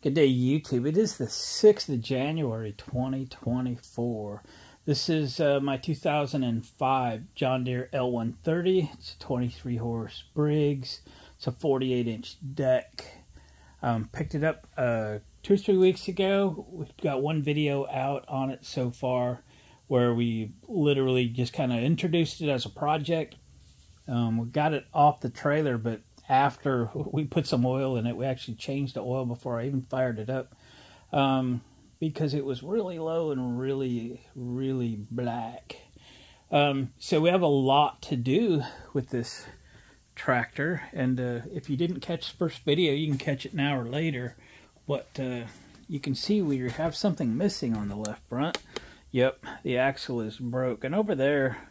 Good day, YouTube. It is the 6th of January, 2024. This is my 2005 John Deere L130. It's a 23 horse Briggs. It's a 48-inch deck. Picked it up 2 or 3 weeks ago. We've got one video out on it so far where we literally just kind of introduced it as a project. We got it off the trailer, but after we put some oil in it, we actually changed the oil before I even fired it up, because it was really low and really black. So we have a lot to do with this tractor, and if you didn't catch the first video, you can catch it now or later. But you can see we have something missing on the left front. Yep, the axle is broke, and over there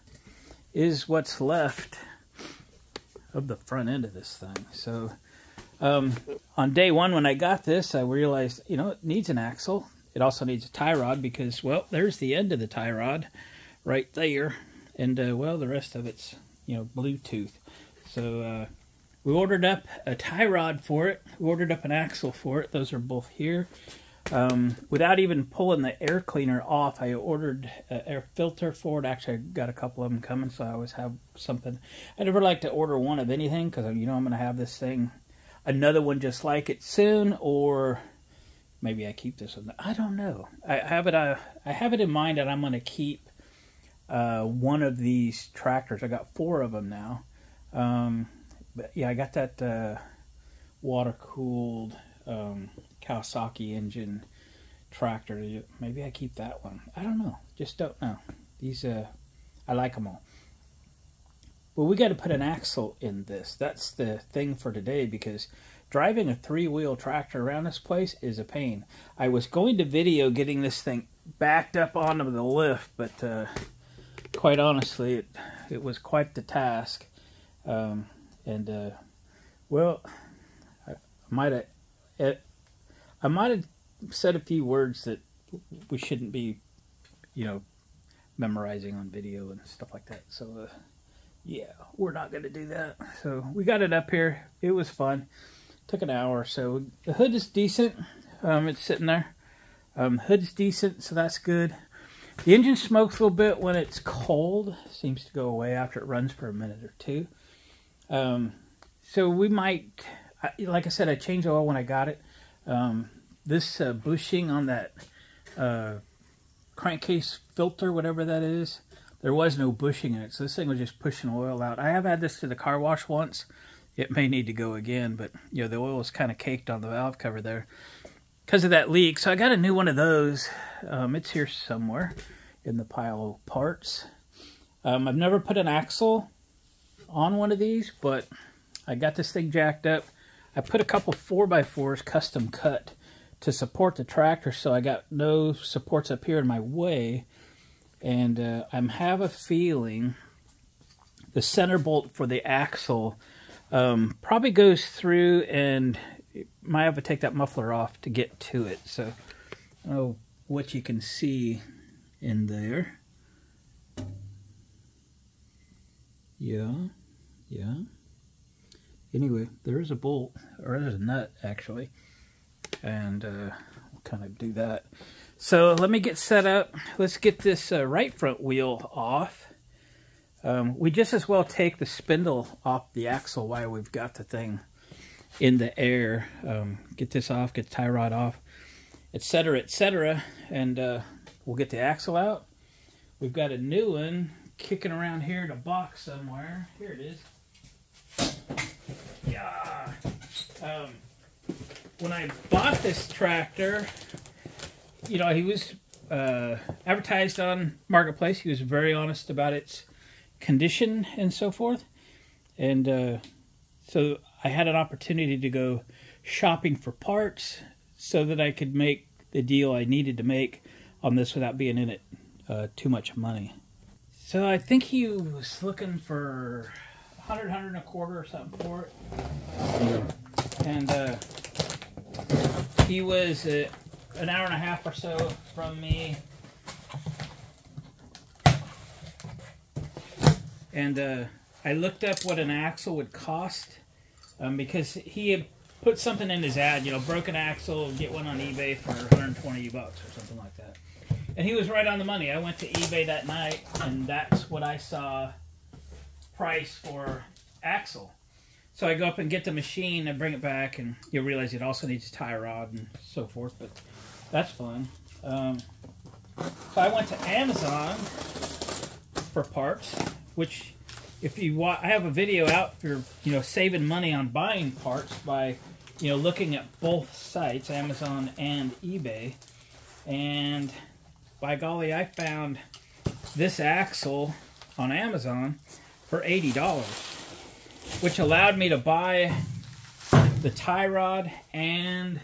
is what's left of the front end of this thing. So on day one when I got this, I realized, you know, it needs an axle. It also needs a tie rod because, well, there's the end of the tie rod right there, and well, the rest of it's, you know, Bluetooth. So we ordered up a tie rod for it. We ordered up an axle for it. Those are both here. Without even pulling the air cleaner off, I ordered an air filter for it. Actually, I got a couple of them coming, so I always have something. I never like to order one of anything because, you know, I'm going to have this thing, another one just like it soon, or maybe I keep this one. I don't know. I have it in mind that I'm going to keep one of these tractors. I got 4 of them now. But yeah, I got that water-cooled Kawasaki engine tractor. Maybe I keep that one. I don't know. Just don't know. These I like them all. Well, we got to put an axle in this. That's the thing for today, because driving a 3-wheel tractor around this place is a pain. I was going to video getting this thing backed up onto the lift, but quite honestly, it was quite the task. Well, I might have said a few words that we shouldn't be, you know, memorizing on video and stuff like that. So, yeah, we're not going to do that. So we got it up here. It was fun. Took an hour or so. The hood is decent. It's sitting there. Hood is decent, so that's good. The engine smokes a little bit when it's cold. Seems to go away after it runs for a minute or two. So we might, like I said, I changed oil when I got it. This bushing on that crankcase filter, whatever that is, there was no bushing in it, so this thing was just pushing oil out. I have had this to the car wash once. It may need to go again, but you know, the oil is kind of caked on the valve cover there because of that leak. So I got a new one of those. It's here somewhere in the pile of parts. I've never put an axle on one of these, but I got this thing jacked up. I put a couple 4x4s custom cut to support the tractor, so I got no supports up here in my way. And I have a feeling the center bolt for the axle probably goes through, and might have to take that muffler off to get to it. So I don't know what you can see in there. Yeah. Anyway, there is a bolt, or there's a nut actually, and we'll kind of do that. So let me get set up. Let's get this right front wheel off. We just as well take the spindle off the axle while we've got the thing in the air. Get this off, get the tie rod off, etc., etc., and we'll get the axle out. We've got a new one kicking around here in a box somewhere. Here it is. Yeah. When I bought this tractor, you know, he was advertised on Marketplace. He was very honest about its condition and so forth. And so I had an opportunity to go shopping for parts so that I could make the deal I needed to make on this without being in it too much money. So I think he was looking for 100, 100 and a quarter or something for it. And he was an hour and a half or so from me. And I looked up what an axle would cost because he had put something in his ad, you know, broken axle, get one on eBay for 120 bucks or something like that. And he was right on the money. I went to eBay that night, and that's what I saw price for axle. So I go up and get the machine and bring it back, and you realize it also needs a tie rod and so forth, but that's fun. So I went to Amazon for parts, which if you want, I have a video out for, you know, saving money on buying parts by, you know, looking at both sites, Amazon and eBay. And by golly, I found this axle on Amazon for $80, which allowed me to buy the tie rod and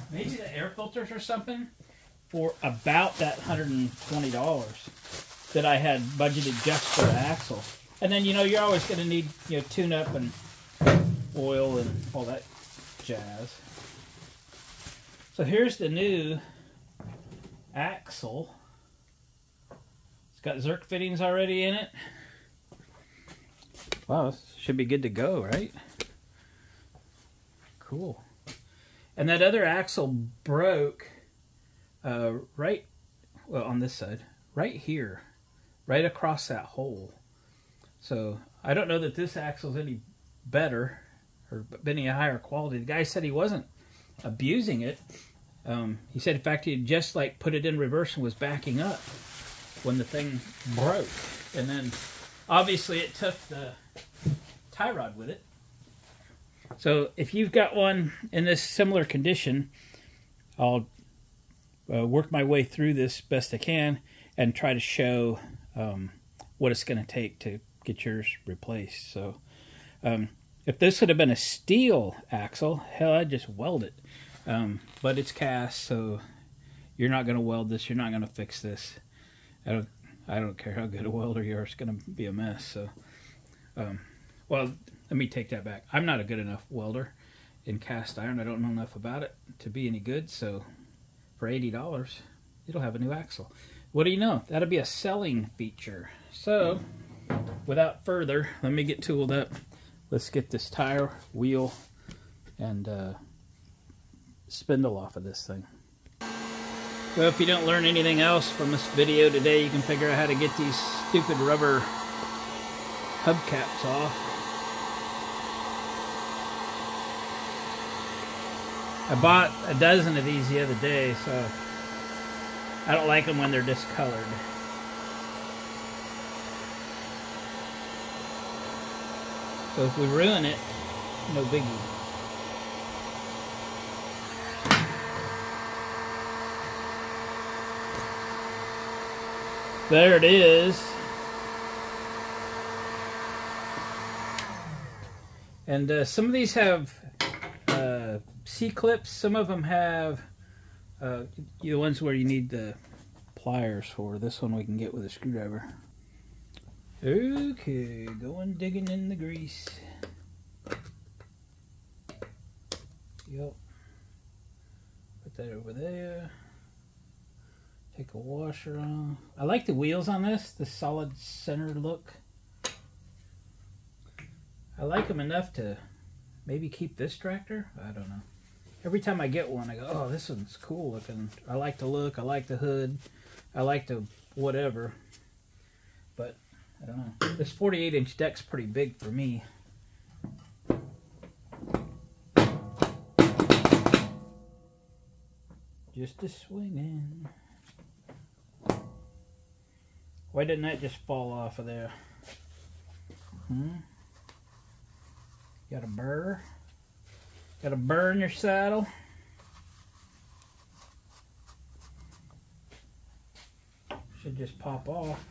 maybe the air filters or something for about that $120 that I had budgeted just for the axle. And then, you know, you're always going to need, you know, tune-up and oil and all that jazz. So here's the new axle. It's got Zerk fittings already in it. Wow, this should be good to go, right? Cool. And that other axle broke right, well, on this side, right here, right across that hole. So I don't know that this axle's any better or any higher quality. The guy said he wasn't abusing it. He said, in fact, he just like put it in reverse and was backing up when the thing broke. And then obviously it took the tie rod with it. So if you've got one in this similar condition, I'll work my way through this best I can and try to show what it's going to take to get yours replaced. So if this would have been a steel axle, hell, I'd just weld it. But it's cast, so you're not going to weld this. You're not going to fix this. I don't care how good a welder you are. It's going to be a mess. So, well, let me take that back. I'm not a good enough welder in cast iron. I don't know enough about it to be any good. So for $80, it'll have a new axle. What do you know? That'll be a selling feature. So without further, let me get tooled up. Let's get this tire, wheel, and spindle off of this thing. Well, if you don't learn anything else from this video today, you can figure out how to get these stupid rubber hubcaps off. I bought a dozen of these the other day, so I don't like them when they're discolored. So if we ruin it, no biggie. There it is. And some of these have C-clips. Some of them have the ones where you need the pliers for. This one we can get with a screwdriver. Okay, going digging in the grease. Yep. Put that over there. Take a washer off. I like the wheels on this, the solid center look. I like them enough to maybe keep this tractor. I don't know. Every time I get one, I go, oh, this one's cool looking. I like the look. I like the hood. I like the whatever. But I don't know. This 48-inch deck's pretty big for me. Just a swinging. Why didn't that just fall off of there? Got a burr? Got a burr in your saddle? Should just pop off.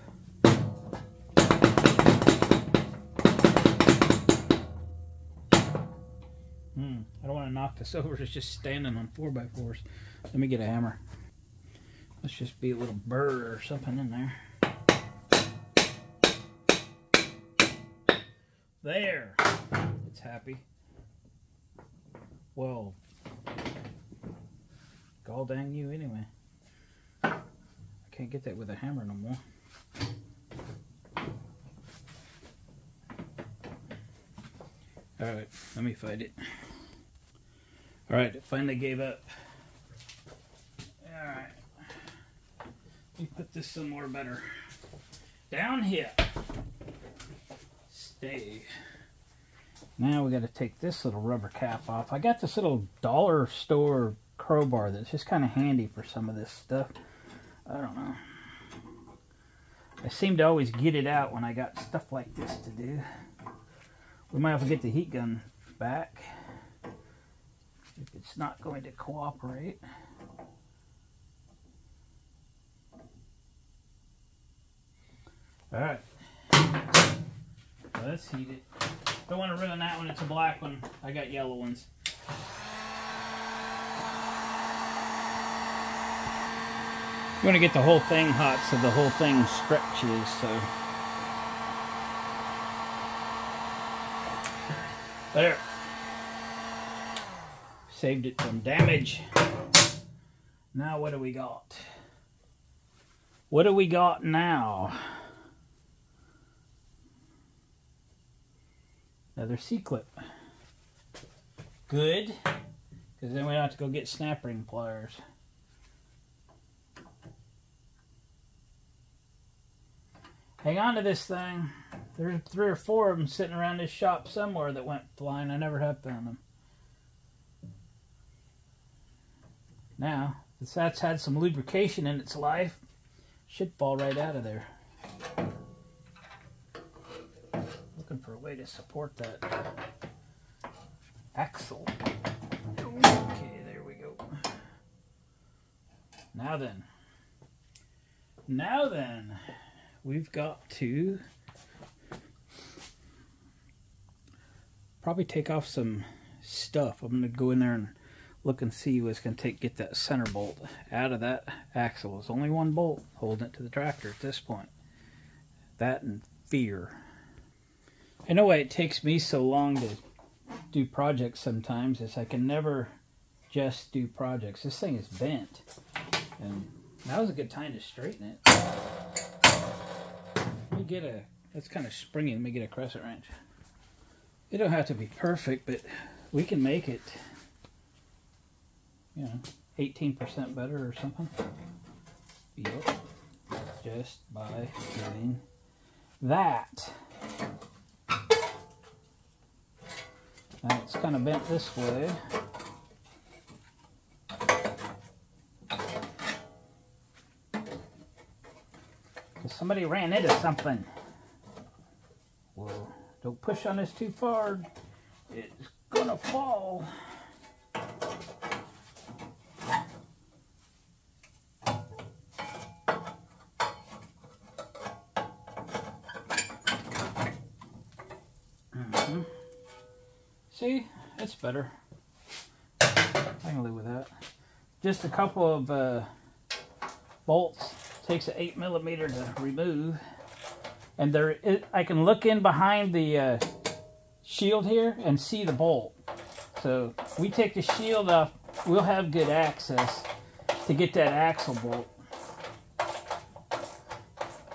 I don't want to knock this over. It's just standing on 4x4s. Let me get a hammer. Let's just be a little burr or something in there. There. It's happy. Well, gall dang you anyway. I can't get that with a hammer no more. Alright, let me fight it. Alright, it finally gave up. Alright. Let me put this somewhere better. Down here. Stay. Now we got to take this little rubber cap off. I got this little dollar store crowbar that's just kind of handy for some of this stuff. I don't know. I seem to always get it out when I got stuff like this to do. We might have to get the heat gun back if it's not going to cooperate. Alright. Let's heat it. Don't want to ruin that one. It's a black one. I got yellow ones. You want to get the whole thing hot so the whole thing stretches. So there. Saved it from damage. Now what do we got? What do we got now? Another C-clip. Good, because then we don't have to go get snap ring pliers. Hang on to this thing. There's 3 or 4 of them sitting around this shop somewhere that went flying. I never have found them. Now, if that's had some lubrication in its life, should fall right out of there. Looking for a way to support that axle. Okay, there we go. Now then, we've got to probably take off some stuff. I'm going to go in there and look and see what's going to get that center bolt out of that axle. There's only one bolt holding it to the tractor at this point. That and fear. I know why it takes me so long to do projects sometimes is I can never just do projects. This thing is bent, and now is a good time to straighten it. Let me get a, that's kind of springy. Let me get a crescent wrench. It don't have to be perfect, but we can make it, you know, 18% better or something. Yep. Just by doing that. Now it's kind of bent this way. Because somebody ran into something. Whoa, don't push on this too far. It's gonna fall. See, it's better. I can live with that. Just a couple of bolts. Takes an 8mm to remove. And I can look in behind the shield here and see the bolt. So if we take the shield off, we'll have good access to get that axle bolt.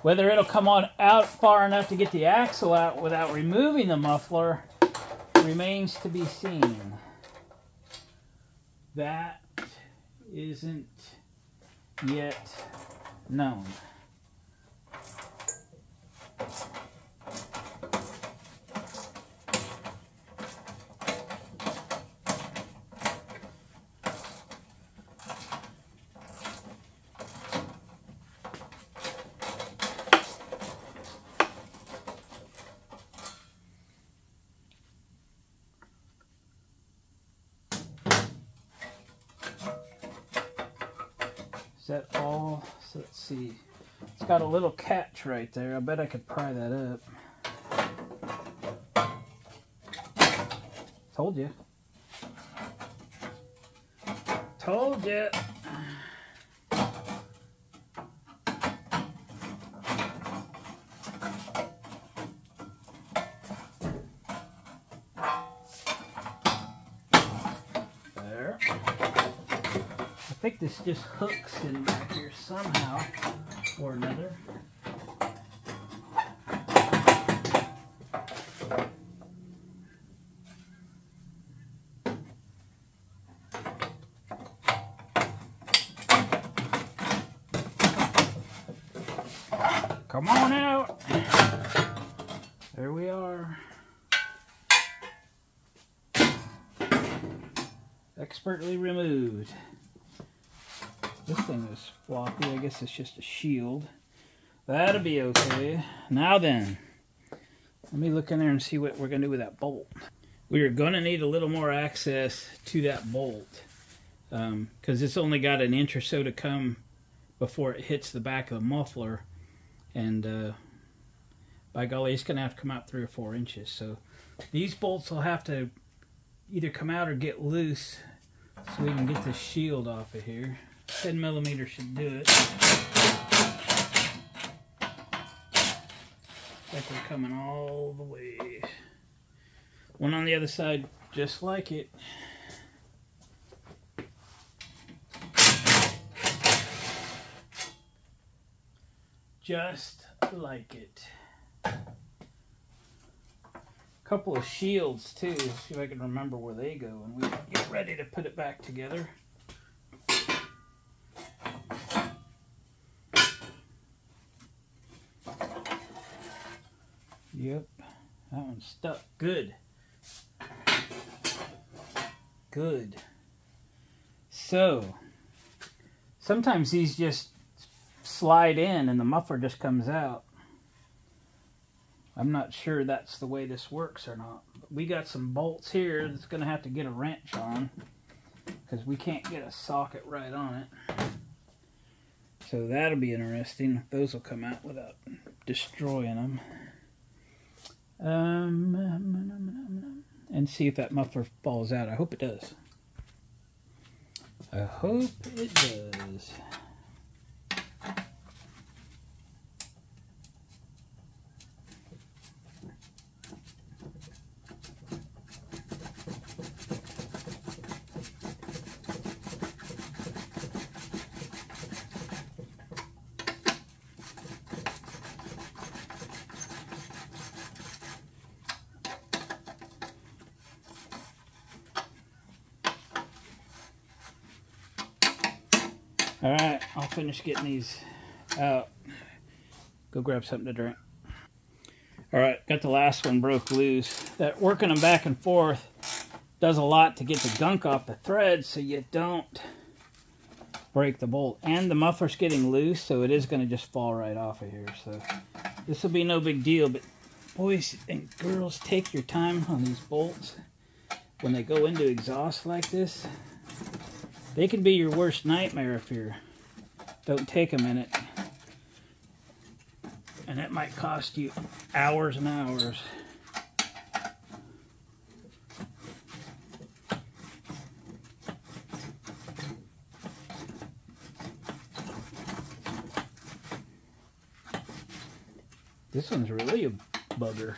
Whether it'll come on out far enough to get the axle out without removing the muffler remains to be seen. That isn't yet known. Is that all? So let's see. It's got a little catch right there. I bet I could pry that up. Told you. Told you. There. I think this just hooks in back here somehow or another. Come on out. There we are. Expertly removed. This thing is floppy. I guess it's just a shield. That'll be okay. Now then, let me look in there and see what we're going to do with that bolt. We are going to need a little more access to that bolt because it's only got an inch or so to come before it hits the back of the muffler. And by golly, it's going to have to come out 3 or 4 inches. So these bolts will have to either come out or get loose so we can get the shield off of here. 10 millimeter should do it. Like we're coming all the way. One on the other side, just like it. Just like it. Couple of shields too. See if I can remember where they go when we get ready to put it back together. Yep, that one's stuck. Good. Good. So, sometimes these just slide in and the muffler just comes out. I'm not sure that's the way this works or not. But we got some bolts here that's going to have to get a wrench on because we can't get a socket right on it. So that'll be interesting if those will come out without destroying them. And see if that muffler falls out. I hope it does. I hope it does. Alright, I'll finish getting these out. Go grab something to drink. Alright, got the last one broke loose. That working them back and forth does a lot to get the gunk off the thread so you don't break the bolt. And the muffler's getting loose, so it is going to just fall right off of here. So this will be no big deal, but boys and girls, take your time on these bolts. When they go into exhaust like this, they can be your worst nightmare if you don't take a minute. And it might cost you hours and hours. This one's really a bugger.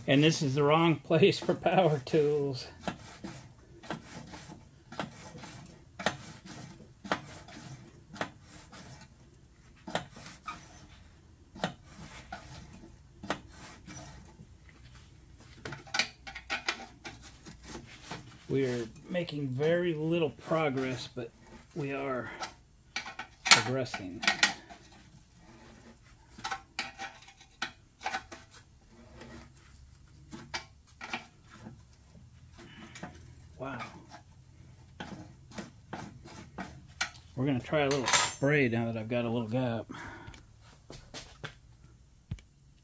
And this is the wrong place for power tools. We are making very little progress, but we are progressing. Wow. We're going to try a little spray now that I've got a little gap.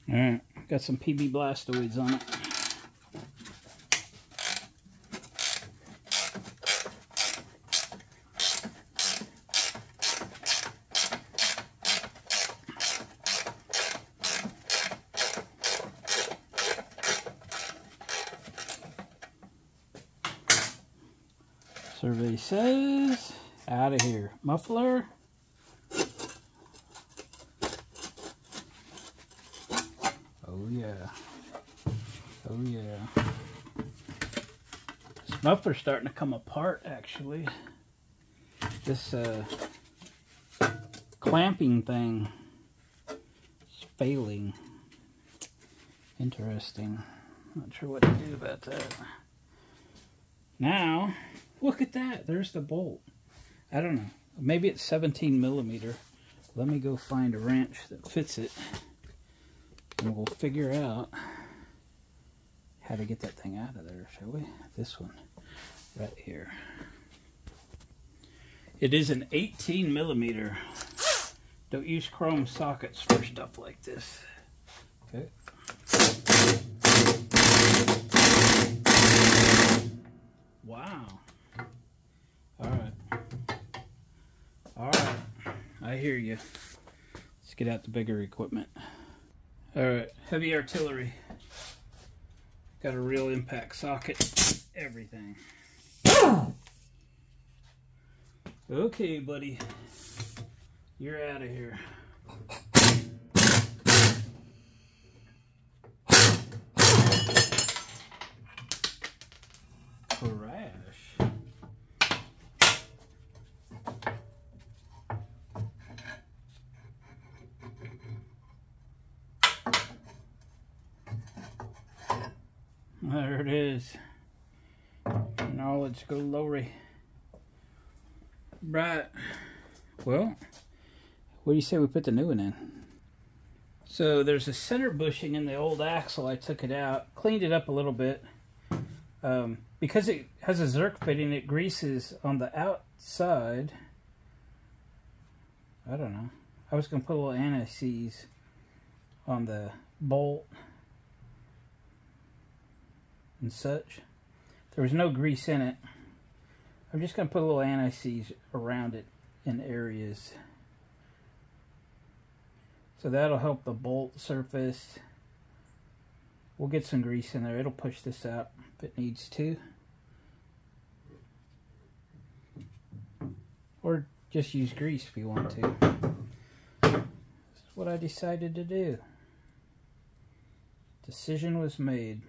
Alright, got some PB Blastoids on it. Survey says, out of here. Muffler. Oh yeah. Oh yeah. This muffler's starting to come apart actually. This clamping thing is failing. Interesting. Not sure what to do about that. Now, look at that. There's the bolt. I don't know. Maybe it's 17 millimeter. Let me go find a wrench that fits it. And we'll figure out how to get that thing out of there, shall we? This one, right here. It is an 18 millimeter. Don't use chrome sockets for stuff like this. Okay. Wow. Alright. Alright. I hear you. Let's get out the bigger equipment. Alright. Heavy artillery. Got a real impact socket. Everything. Okay, buddy. You're out of here. Crash. There it is. In all its glory. Right. Well, what do you say we put the new one in? So there's a center bushing in the old axle. I took it out, cleaned it up a little bit. Because it has a Zerk fitting, it greases on the outside. I don't know. I was going to put a little anti-seize on the bolt and such. There was no grease in it. I'm just going to put a little anti-seize around it in areas. So that'll help the bolt surface. We'll get some grease in there. It'll push this out if it needs to. Or just use grease if you want to. That's what I decided to do. Decision was made.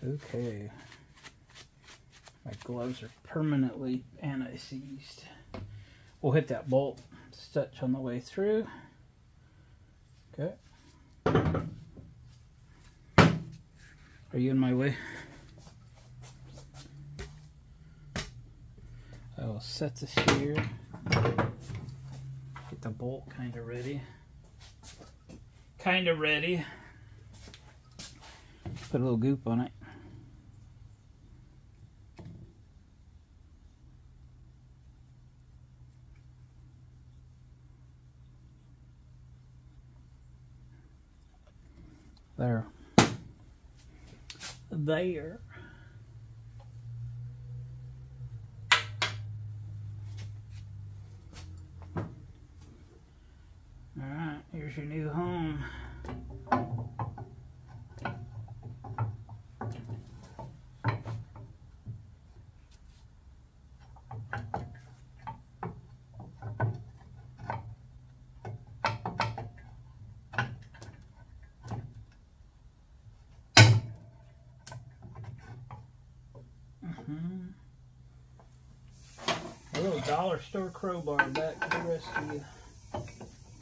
Okay. My gloves are permanently anti-seized. We'll hit that bolt stitch on the way through. Okay. Are you in my way? I will set this here. Get the bolt kind of ready. Kind of ready. Put a little goop on it. There. There. Alright, here's your new home. A little dollar store crowbar back to the rescue.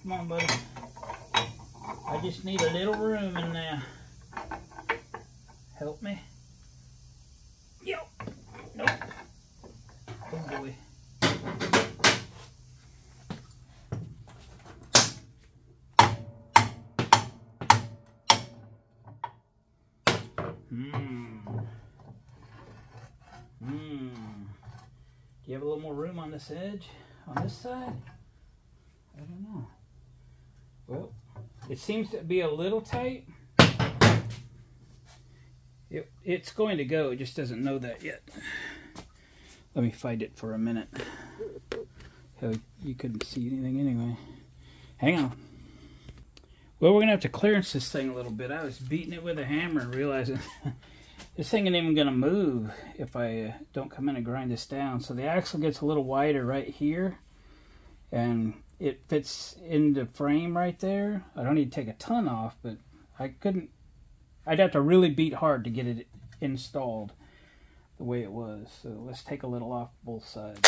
Come on, buddy. I just need a little room in there. Help me. Yep. Nope. Oh boy. Do you have a little more room on this edge? On this side? I don't know. Well, it seems to be a little tight. It's going to go, it just doesn't know that yet. Let me fight it for a minute. Hell, you couldn't see anything anyway. Hang on. Well, we're going to have to clearance this thing a little bit. I was beating it with a hammer and realizing this thing ain't even going to move if I don't come in and grind this down. So the axle gets a little wider right here. And it fits in the frame right there. I don't need to take a ton off, but I I'd have to really beat hard to get it installed the way it was. So let's take a little off both sides.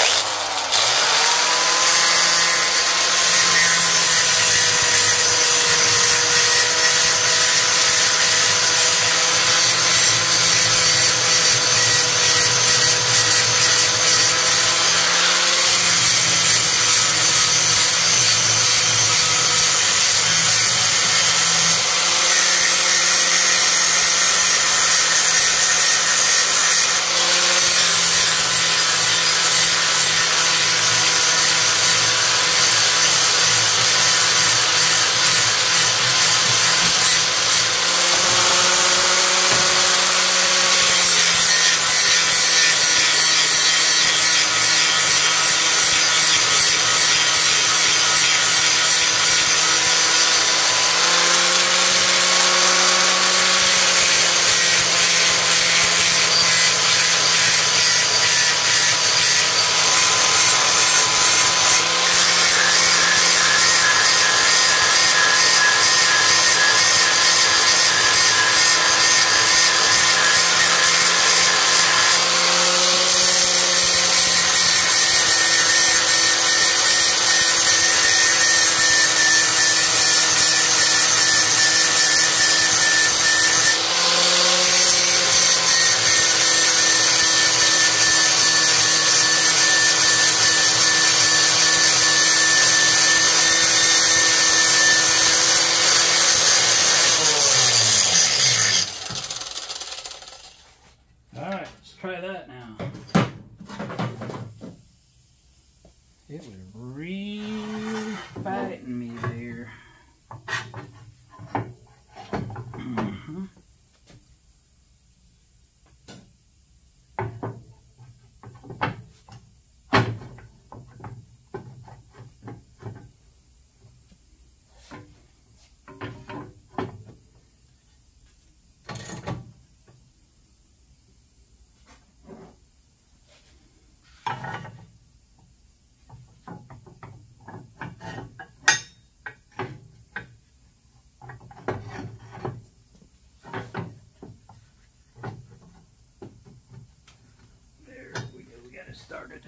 Try that now. It was really fighting me there. Started.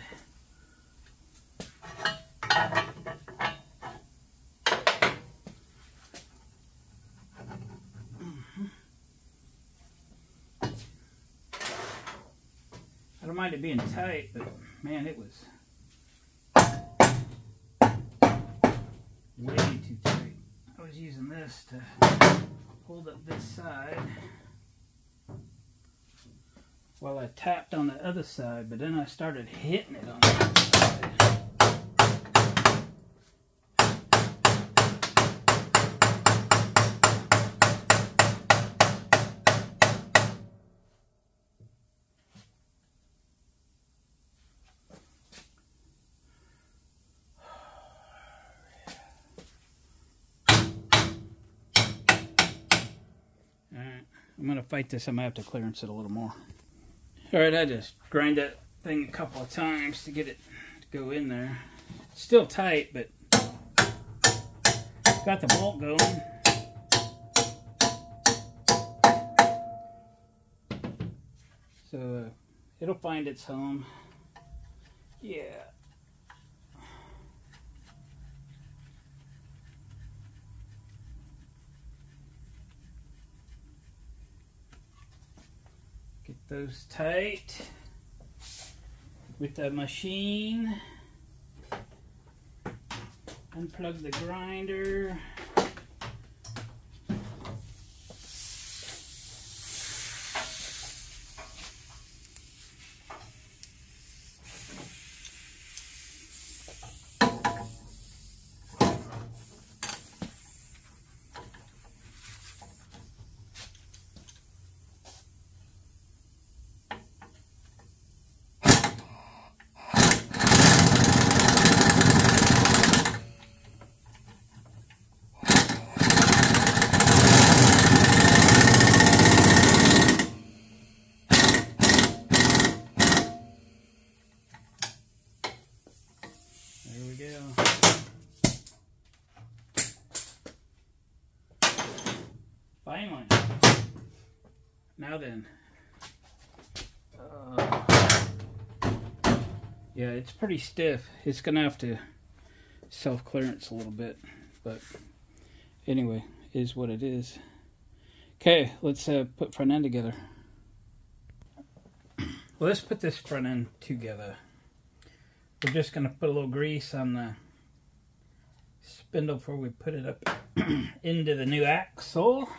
I don't mind it being tight, but man, it was way too tight. I was using this to hold up this side while I tapped on the other side, but then I started hitting it on the other side. Alright, I'm going to fight this. I'm going to have to clearance it a little more. Alright, I just grind that thing a couple of times to get it to go in there. It's still tight, but got the bolt going. So it'll find its home. Yeah. Get those tight with the machine. Unplug the grinder. There we go. Finally. Now then. Yeah, it's pretty stiff. It's gonna have to self-clearance a little bit, but anyway, is what it is. Okay, let's put front end together. Well, let's put this front end together. We're just gonna put a little grease on the spindle before we put it up into the new axle.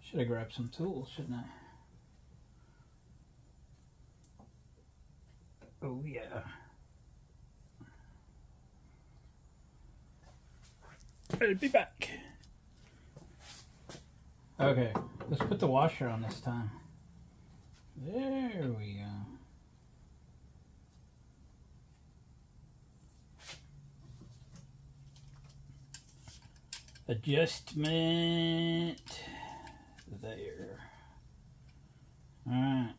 Should have grabbed some tools, shouldn't I? Oh yeah. I'll be back. Okay, let's put the washer on this time. There we go. Adjustment. There. Alright,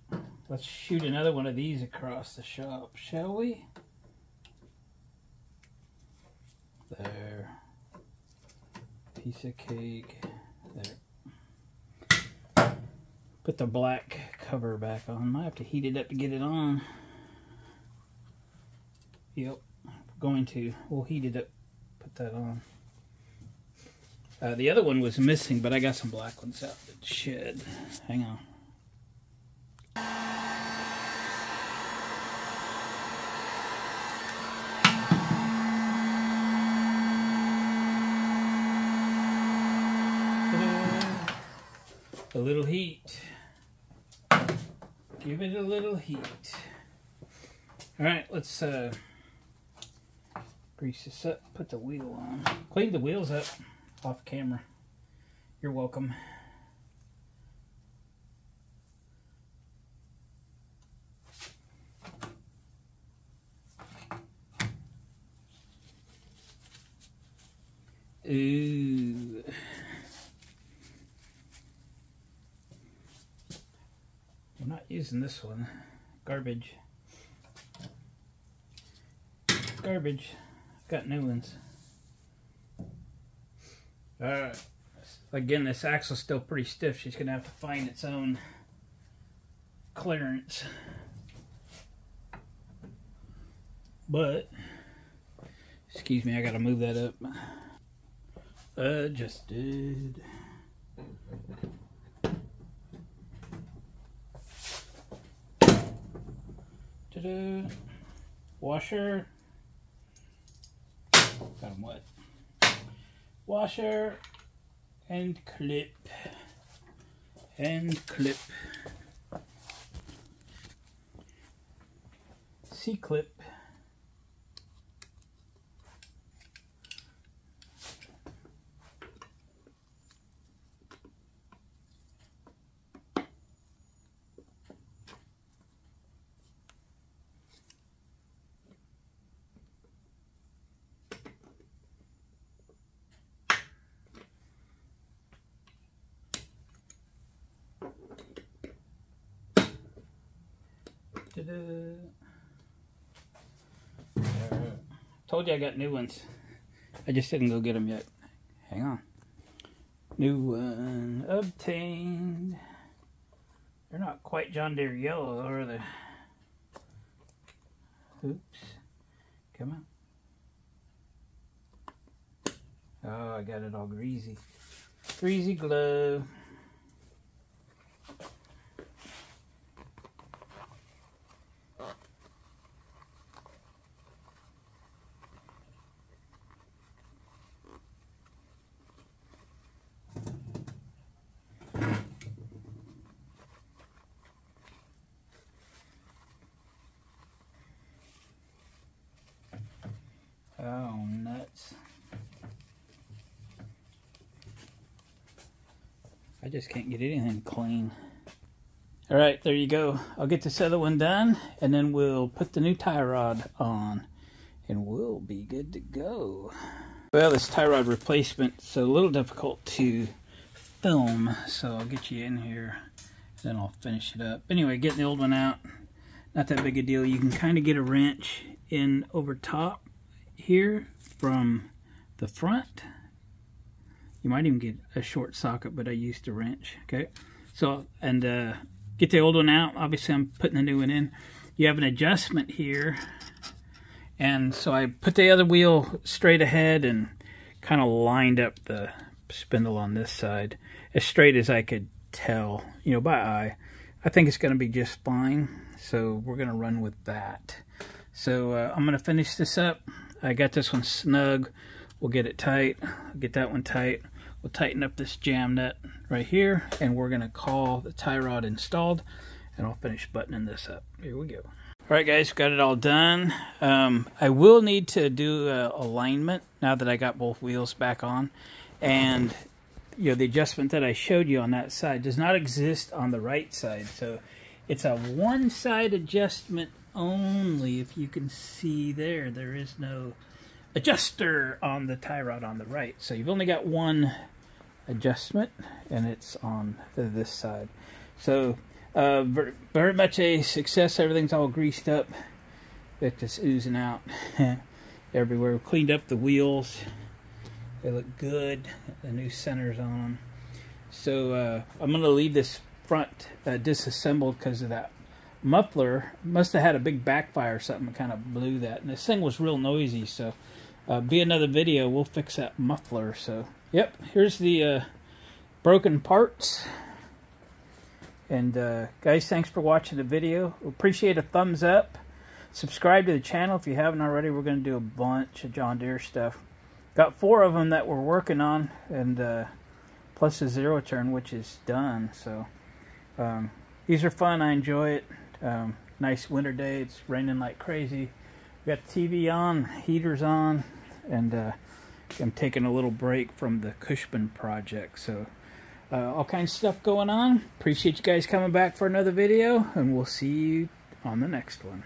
let's shoot another one of these across the shop, shall we? There. Piece of cake. There. Put the black cover back on. Might have to heat it up to get it on. Yep, going to. We'll heat it up, put that on. The other one was missing, but I got some black ones out of the shed. Hang on. A little heat. Give it a little heat. All right, let's grease this up, put the wheel on. Clean the wheels up. Off camera. You're welcome. Ooh. I'm not using this one. Garbage. Garbage. Got new ones. Alright, again, this axle's still pretty stiff. She's going to have to find its own clearance. But, excuse me, I got to move that up. Adjusted. Ta-da. Washer. Got 'em wet. Washer and clip and clip. C-clip. Told you I got new ones. I just didn't go get them yet. Hang on. New one obtained. They're not quite John Deere yellow, are they? Oops. Come on. Oh, I got it all greasy. Greasy glove. Oh, nuts. I just can't get anything clean. All right, there you go. I'll get this other one done, and then we'll put the new tie rod on, and we'll be good to go. Well, this tie rod replacement's a little difficult to film, so I'll get you in here, then I'll finish it up. Anyway, getting the old one out, not that big a deal. You can kind of get a wrench in over top here from the front. You might even get a short socket, but I used a wrench. Okay, so, and get the old one out. Obviously, I'm putting the new one in. You have an adjustment here. And so I put the other wheel straight ahead and kind of lined up the spindle on this side as straight as I could tell, you know, by eye. I think it's going to be just fine, so we're going to run with that. So I'm going to finish this up. I got this one snug. We'll get it tight. Get that one tight. We'll tighten up this jam nut right here, and we're going to call the tie rod installed, and I'll finish buttoning this up. Here we go. All right, guys, got it all done. I will need to do alignment now that I got both wheels back on. And, you know, the adjustment that I showed you on that side does not exist on the right side. So it's a one-side adjustment only. If you can see there, there is no adjuster on the tie rod on the right. So you've only got one adjustment, and it's on this side. So very much a success. Everything's all greased up. It's just oozing out everywhere. We cleaned up the wheels. They look good. The new center's on. So I'm going to leave this front disassembled because of that muffler. Must have had a big backfire or something that kind of blew that. And this thing was real noisy. So be another video. We'll fix that muffler. So, yep. Here's the broken parts. And guys, thanks for watching the video. Appreciate a thumbs up. Subscribe to the channel if you haven't already. We're going to do a bunch of John Deere stuff. Got 4 of them that we're working on, and plus a zero turn, which is done. So these are fun. I enjoy it. Nice winter day. It's raining like crazy. We got the TV on, heaters on, and I'm taking a little break from the Cushman project. So. All kinds of stuff going on. Appreciate you guys coming back for another video, and we'll see you on the next one.